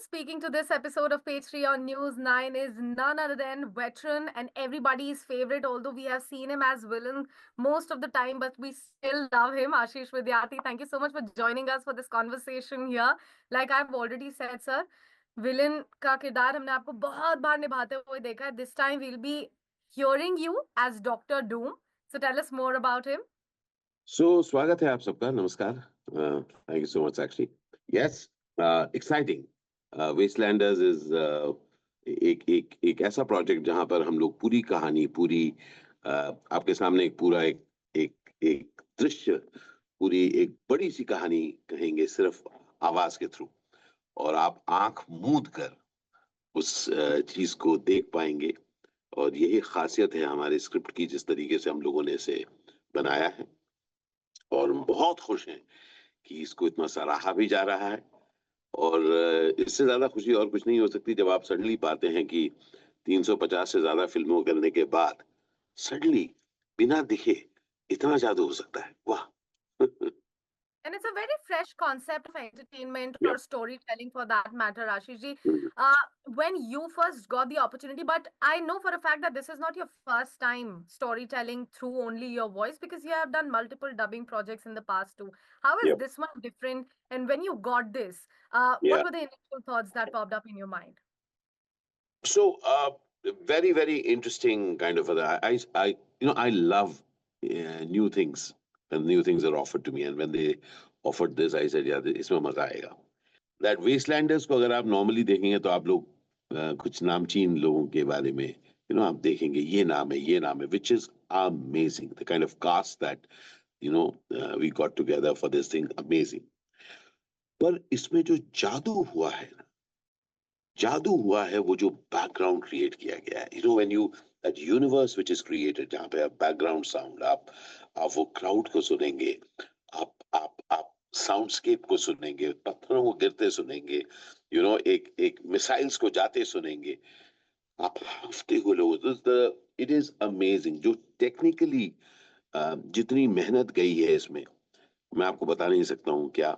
speaking to this episode of Page 3 on News 9 is none other than veteran and everybody's favorite, although we have seen him as villain most of the time, but we still love him, Ashish Vidyarthi. Thank you so much for joining us for this conversation here. Like I've already said, sir, villain का किरदार हमने आपको बहुत बार निभाते हुए देखा है. This time we'll be hearing you as Dr. Doom. So tell us more about him. स्वागत है आप सबका. नमस्कार. Thank you so much. Actually yes, exciting. Westlanders is एक ऐसा प्रोजेक्ट जहां पर हम लोग पूरी कहानी आपके सामने एक दृश्य, पूरी एक बड़ी सी कहानी कहेंगे सिर्फ आवाज के थ्रू, और आप आंख मूंद कर उस चीज को देख पाएंगे. और यही खासियत है हमारे स्क्रिप्ट की, जिस तरीके से हम लोगों ने इसे बनाया है. और हम बहुत खुश हैं कि इसको इतना सराहा भी जा रहा है. और इससे ज्यादा खुशी और कुछ नहीं हो सकती जब आप सडनली पाते हैं कि 350 से ज्यादा फिल्मों करने के बाद सडनली बिना दिखे इतना जादू हो सकता है. वाह. And it's a very fresh concept of entertainment Yeah. or storytelling for that matter, Ashish ji. Mhm. When you first got the opportunity, but I know for a fact that this is not your first time storytelling through only your voice, because you have done multiple dubbing projects in the past too. How is Yep. this one different? And when you got this, Yeah. what were the initial thoughts that popped up in your mind? So, very, very interesting kind of. I love new things, and new things are offered to me. And when they offered this, I said, "Yeah, इसमें मजा आएगा." That Wastelanders को अगर आप normally देखेंगे तो आप लोग कुछ नामचीन लोगों के बारे में, आप देखेंगे ये नाम है, which is amazing. The kind of cast that we got together for this thing, amazing. पर इसमें जो जादू हुआ है वो जो बैकग्राउंड क्रिएट किया गया है. When you that universe which is created, जहां पे आप बैकग्राउंड साउंड, आप वो क्राउड को सुनेंगे, आप साउंडस्केप को सुनेंगे, पत्थरों को गिरते सुनेंगे, एक मिसाइल्स को जाते सुनेंगे, आप हफ्ते को लोग. It is amazing. जो टेक्निकली जितनी मेहनत गई है इसमें, मैं आपको बता नहीं सकता हूँ क्या.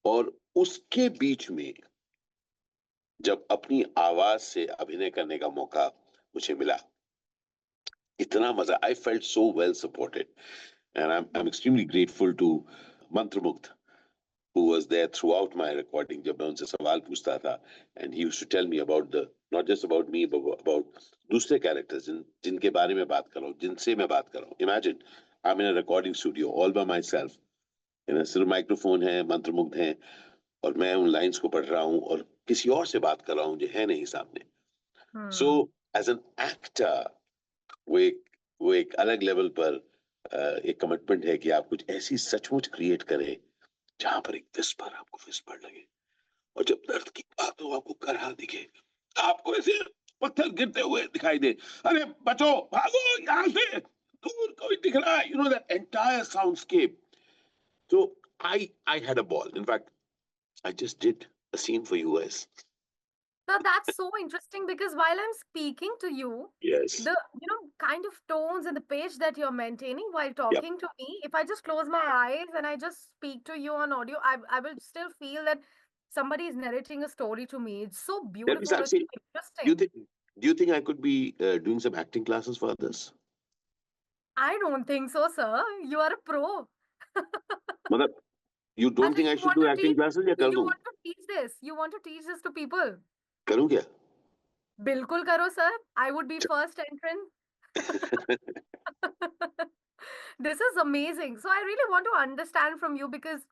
और उसके बीच में जब अपनी आवाज से अभिनय करने का मौका मुझे मिला, इतना मजा. I felt so well supported, and I am extremely grateful to Mantramugdh, who was there throughout my recording. जब मैं उनसे सवाल पूछता था, and he used to tell me about not just about me, but about दूसरे characters जिनके बारे में बात कर रहा हूँ, जिनसे मैं बात कर रहा हूँ. Imagine, I'm in a recording studio all by myself. सिर्फ माइक्रोफोन है, मंत्रमुग्ध है, और मैं उन लाइंस को पढ़ रहा हूँ और किसी और से बात कर रहा हूँ जो है नहीं सामने. सो एज एन एक्टर वो एक अलग लेवल पर एक कमिटमेंट है कि आप कुछ ऐसी सचमुच क्रिएट करें जहां पर एक विस्पर लगे, और जब दर्द की बात हो आपको करहा दिखे, आपको ऐसे पत्थर गिरते हुए दिखाई दे, अरे बचो, भागो यहाँ से, दूर कोई दिख रहा है. That entire soundscape. So I had a ball. In fact, I just did a scene for you guys. So that's so interesting, because while I'm speaking to you, Yes. the kind of tones and the pitch that you're maintaining while Yep. talking to me, if I just close my eyes and I just speak to you on audio, I will still feel that somebody is narrating a story to me. It's so Let me beautiful. start It's saying, interesting. do you think I could be doing some acting classes for this? I don't think so, sir. You are a pro. मतलब, you don't think I Ashish, you should want do to acting teach? classes या कर You दूं? want to teach this? You want to teach this to people? करूं क्या? बिल्कुल करो, sir. I would be first entrant. This is amazing. So I really want to understand from you, because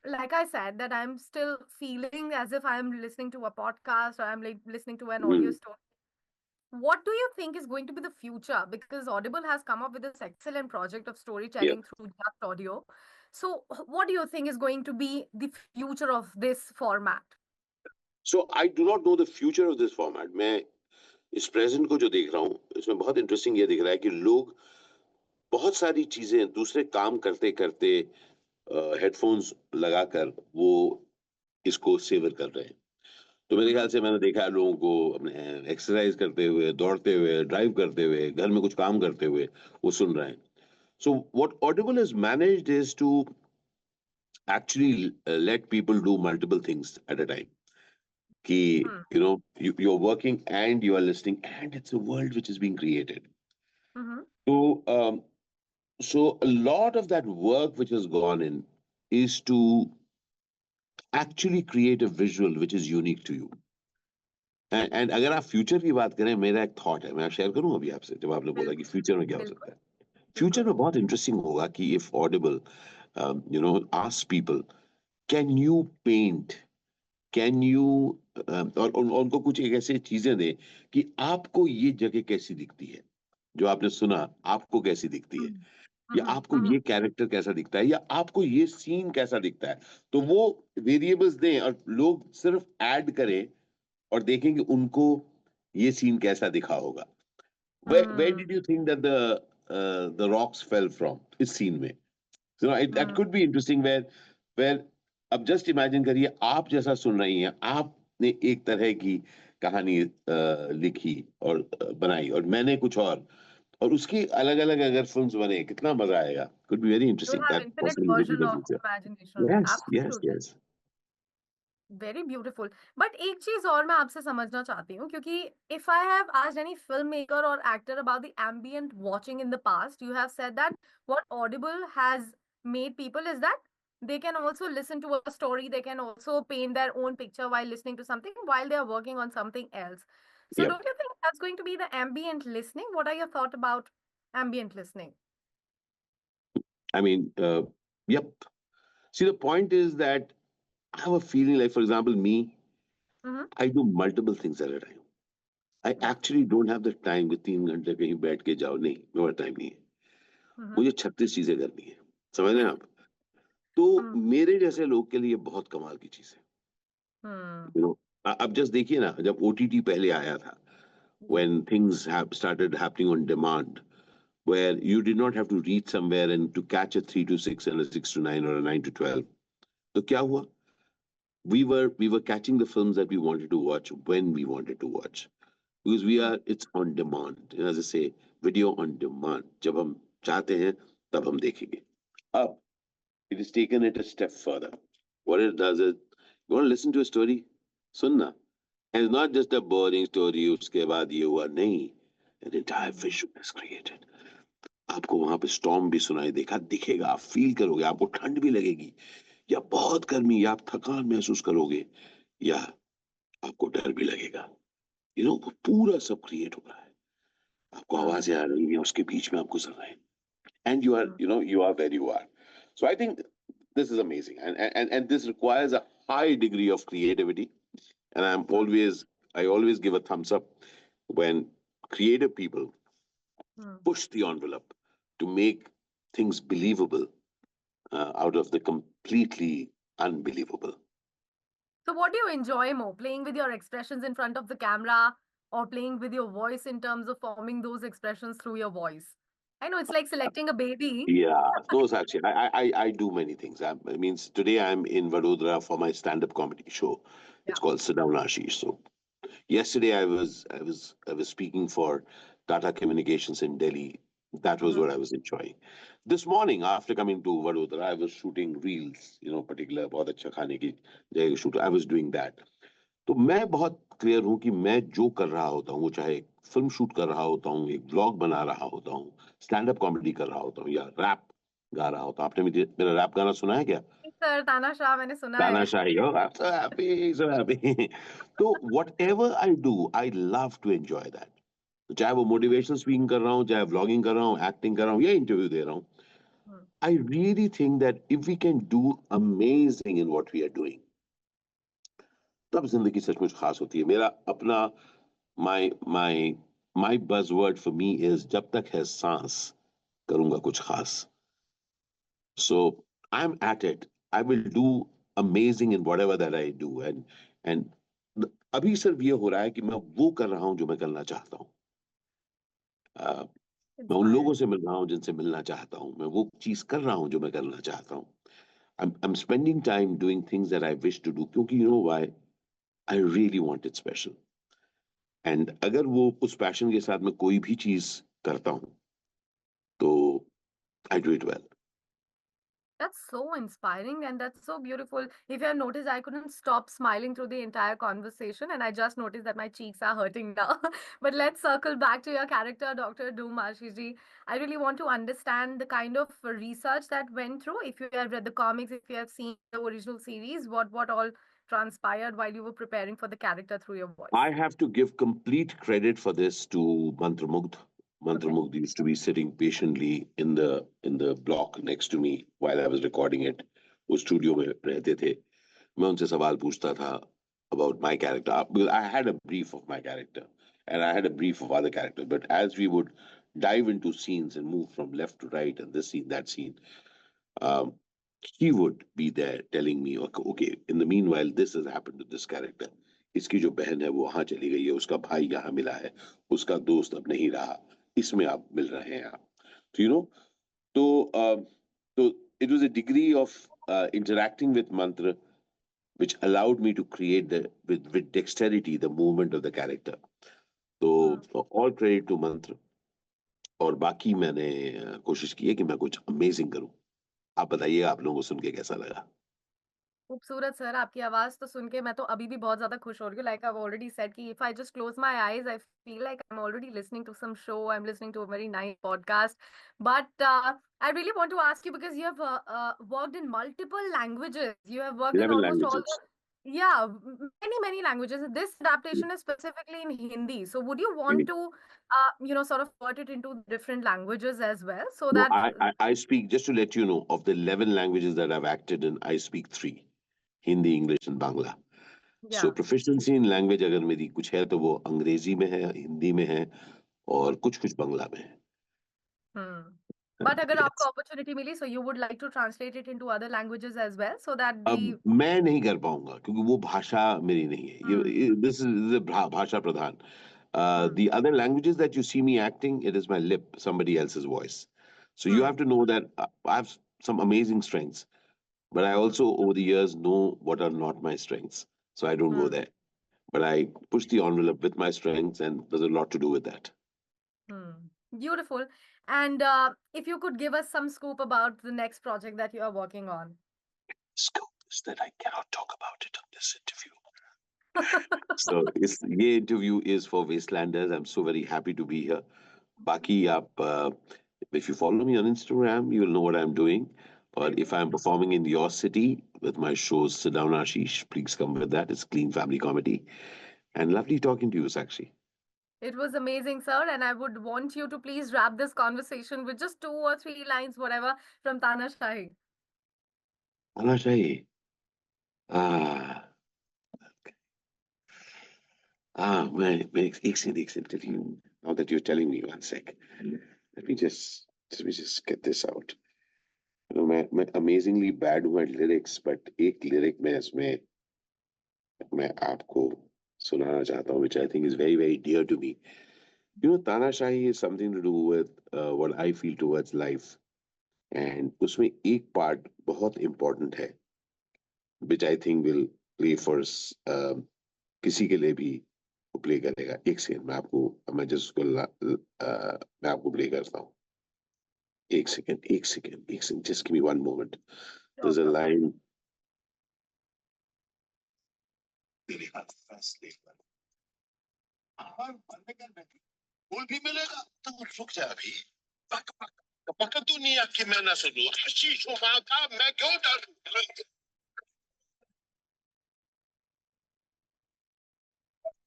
like I said, that I'm still feeling as if I'm listening to a podcast, or I'm like listening to an audio Hmm. story. What do you think is going to be the future? Because Audible has come up with this excellent project of Yeah. storytelling through just audio. So what do you think is going to be the future of this format? So I do not know the future of this format. मैं इस present को जो देख रहा हूँ, इसमें बहुत interesting ये दिख रहा है कि लोग बहुत सारी चीजें दूसरे काम करते करते हेडफोन्स लगाकर वो इसको सेवर कर रहे हैं. तो मेरे ख्याल से मैंने देखा है लोगों को अपने एक्सरसाइज करते हुए, दौड़ते हुए, ड्राइव करते हुए, घर में कुछ काम करते हुए वो सुन रहे हैं. So what Audible has managed is to actually let people do multiple things at a time. कि Hmm. you're working and you are listening, and it's a world which is being created. Mm-hmm. So so a lot of that work which has gone in is to actually create a visual which is unique to you. And अगर आप future की बात करें, मेरा एक thought है, मैं share करूं अभी आपसे, जब आपने बोला कि बिल्कुल, फ्यूचर में क्या हो सकता बिल्कुल, है। फ्यूचर बिल्कुल। में बहुत इंटरेस्टिंग होगा कि if Audible ask people, can you paint, can you, और उनको कुछ एक ऐसी चीजें दे कि आपको ये जगह कैसी दिखती है, जो आपने सुना आपको कैसी दिखती है, हुँ, या हुँ, आपको हुँ, ये कैरेक्टर कैसा दिखता है, या आपको ये सीन कैसा दिखता है। तो वो वेरिएबल्स दें और लोग सिर्फ ऐड करें और देखें कि उनको ये सीन कैसा दिखा होगा। Where hmm, did you think that the rocks fell from इस सीन में? So that hmm, could be interesting where अब जस्ट इमेजिन करिए, आप जैसा सुन रही हैं, आपने एक तरह की कहानी लिखी और बनाई, और मैंने कुछ और उसकी अलग अलग अगर फिल्म्स बने, कितना मजा आएगा। Could be very you'll interesting. have That infinite possibly will be version the of future. imagination. Yes, yes, Absolutely. yes. Very beautiful. But एक चीज और मैं आपसे समझना चाहती हूँ, क्योंकि if I have asked any film maker और actor about the ambient watching in the past, you have said that what Audible has made people is that they can also listen to a story, they can also paint their own picture while listening to something, while they are working on something else. So Yep. don't you think that's going to be the ambient listening? What are your thoughts about ambient listening? I mean, yep. See, the point is that I have a feeling like, for example, me, Mm-hmm. I do multiple things at a time. I Yeah. actually don't have the time कि 3 घंटे कहीं बैठ के जाओ, नहीं, मेरा time नहीं है। Mm-hmm. मुझे 36 चीजें करनी है, समझ रहे हैं आप? तो Mm-hmm. मेरे जैसे लोग के लिए बहुत कमाल की चीज है। Hmm. यू नो, अब जस्ट देखिए ना, जब ओटीटी पहले आया था, जी। when things have started happening on demand, where you did not have to reach somewhere and to catch a 3 to 6 and a 6 to 9 or a 9 to 12, तो क्या हुआ? We were catching the films that we wanted to watch when we wanted to watch, because we Hmm. are it's on demand. As I say, video on demand. जब हम चाहते हैं तब हम देखेंगे। अब it is taken it a step further. What it does is, you want to listen to a story, सुनना, and it's not just a boring story, उसके बाद ये हुआ, नहीं, an entire Hmm. visual is created. आपको वहां पे storm भी सुनाई देगा, दिखेगा, आप फील करोगे, आपको ठंड भी लगेगी, या बहुत गर्मी, या आप थकान महसूस करोगे, या आपको डर भी लगेगा। वो पूरा सब क्रिएट हो रहा है, आपको Hmm. आवाजें आ रही हैं, उसके बीच में आप गुजर रहे हैं, and you are where you are. So I think this is amazing, and this requires a high degree of creativity, and Hmm. I always give a thumbs up when creative people Hmm. push the envelope to make things believable out of the completely unbelievable. So what do you enjoy more, playing with your expressions in front of the camera or playing with your voice in terms of forming those expressions through your voice? I know it's like selecting a baby. Yeah, no, Sakshi, I do many things. I mean, today I'm in Vadodara for my stand-up comedy show. It's Yeah. called Sit Down Ashish. So yesterday I was speaking for Tata Communications in Delhi. That was Mhm. what I was enjoying. This morning, after coming to Vadodara, I was shooting reels, particular बहुत अच्छा खाने की जगह shoot. I was doing that. तो मैं बहुत clear हूं कि मैं जो कर रहा होता हूँ, वो चाहे एक फिल्म शूट कर रहा होता हूँ, एक व्लॉग बना रहा होता हूँ, स्टैंड अप कॉमेडी कर रहा होता हूँ, या रैप गा रहा होता हूँ। आपने मेरा रैप गाना सुना है क्या? सर तानाशाह मैंने सुना है। तानाशाही हो, I'm so happy, so happy. तो whatever I do, I love to enjoy that. तो चाहे वो मोटिवेशनल स्पीकिंग कर रहा हूँ, चाहे व्लॉगिंग कर रहा हूँ, एक्टिंग कर रहा हूँ, या इंटरव्यू दे रहा हूँ, Hmm. I really think that if we can do amazing in what we are doing, तब जिंदगी सचमुच खास होती है। मेरा अपना my my my buzzword for me is जब तक है सांस करूंगा कुछ खास. So I'm at it. I will do amazing in whatever that I do, and अभी सिर्फ ये हो रहा है कि मैं वो कर रहा हूं जो मैं करना चाहता हूं. Uh, मैं उन लोगों Inspiring. से मिल रहा हूं जिनसे मिलना चाहता हूं, मैं वो चीज कर रहा हूं जो मैं करना चाहता हूं. I'm spending time doing things that I wish to do, क्योंकि you know why? I really want it special. And अगर वो उस पैशन के साथ मैं कोई भी चीज करता हूं, तो I do it well. That's so inspiring and that's so beautiful. If you have noticed, I couldn't stop smiling through the entire conversation, and I just noticed that my cheeks are hurting now. But let's circle back to your character, Dr. Doom Ashish. I really want to understand the kind of research that went through. If you have read the comics, if you have seen the original series, what all transpired while you were preparing for the character through your voice. I have to give complete credit for this to Mantramugdh. Okay. Mantramugdh used to be sitting patiently in the block next to me while I was recording it. वो studio में रहते थे. मैं उनसे सवाल पूछता था about my character. Because I had a brief of my character and I had a brief of other characters. But as we would dive into scenes and move from left to right and this scene, that scene, um, he would be there telling me, okay, in the meanwhile, this has happened to this character. इसकी जो बहन है वो वहां चली गई है, उसका भाई यहाँ मिला है, उसका दोस्त अब नहीं रहा, इसमें आप मिल रहे हैं आप. तो so it was a degree of interacting with Mantra which allowed me to create with dexterity the movement of the character. So all credit to Mantra. और बाकी मैंने कोशिश की है कि मैं कुछ अमेजिंग करूं. आप बताइए, आप लोगों को सुन के कैसा लगा? खूबसूरत सर, आपकी आवाज तो सुन के मैं तो अभी भी बहुत ज्यादा खुश हो रही हूँ. लाइक आई ऑलरेडी सेड कि if I just close my eyes I feel like I am already listening to some show, I am listening to a very nice podcast. But I really want to ask you, because you have worked in multiple languages. You have worked in 11 almost all the, languages. yeah, many languages. This adaptation is specifically in Hindi. So would you want to, sort of put it into different languages as well, so No, that, I speak, just to let you know, of the 11 languages that I've acted in, I speak three: Hindi, English, and Bangla. So yeah. proficiency in language अगर मेरी कुछ है तो वो अंग्रेजी में है, हिंदी में है और कुछ बांग्ला में है. Hmm. But अगर आपको Yes. opportunity milli, so you would like to translate it into other languages as well, so that the, अब मैं नहीं कर पाऊंगा क्योंकि वो भाषा मेरी नहीं है. hmm, This is भाषा प्रधान. hmm, The other languages that you see me acting, it is my lip, somebody else's voice. So you hmm, have to know that I have some amazing strengths, but I hmm, also over the years know what are not my strengths. So I don't go hmm, there. But I push the envelope with my strengths, and there's a lot to do with that. hmm. Beautiful. And if you could give us some scoop about the next project that you are working on. Scoop is that I cannot talk about it on this interview. So ये interview is for Wastelanders. I'm so very happy to be here. Baki, if you follow me on Instagram, you will know what I'm doing. Or if I'm performing in your city with my shows, Sit Down Ashish, please come with that. It's clean family comedy. And lovely talking to you, Sakshi. It was amazing, sir, and I would want you to please wrap this conversation with just 2 or 3 lines, whatever, from Tanashahi. Anashahi. Ah, एक interview. Now that you're telling me, one sec. Let me just get this out. You know, मैं amazingly bad हूँ at lyrics, but एक lyric मैं आपको सुनाना चाहता हूँ, which I think is very, very dear to me. You know, Tanashahi is something to do with what I feel towards life. And उसमें एक part बहुत important है, which I think will play for किसी के लिए भी play करेगा. एक सेकंड मैं आपको प्ले करता हूँ. एक second, just give me one moment. Sure, There's a sure. line. फूल भी मिलेगा तो रुक जा अभी. पक दुनिया की मैं ना सुनूं, आशीष माँ का मैं क्यों डरूं?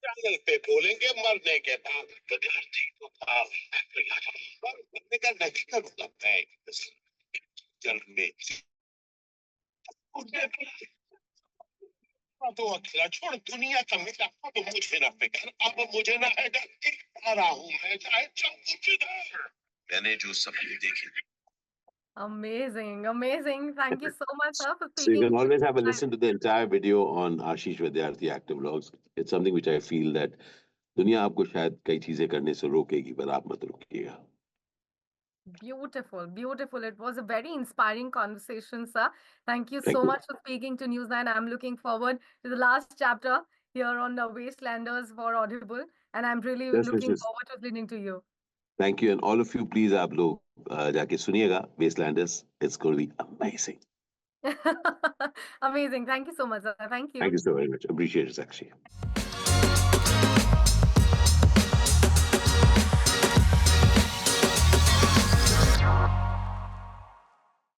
जंगल पे बोलेंगे मरने के बाद तो धरती तो मरने का नहीं कर सकता है जल में. तो अकेला छोड़ दुनिया का मिला तो मुझे ना फिक्र, अब मुझे ना है डर. आ रहा हूँ मैं, चाहे जब कुछ इधर. मैंने जो सपने देखे. Amazing, amazing. Thank you so much, sir, for So you speaking. can always have a listen to the entire video on Ashish Vidyarthi Active Vlogs. It's something which I feel that दुनिया आपको शायद कई चीजें करने से रोकेगी, पर आप मत रुकिएगा. Beautiful, beautiful. It was a very inspiring conversation, sir. Thank you Thank so you. much for speaking to News9. I'm looking forward to the last chapter here on the Wastelanders for Audible, and I'm really Best looking wishes. forward to listening to you. Thank you, and all of you, please, आप लोग जाके सुनिएगा Westlanders, it's going to be amazing. Amazing. Thank you so much, sir. Thank Thank you. you so very much. Appreciate it, Sakshi.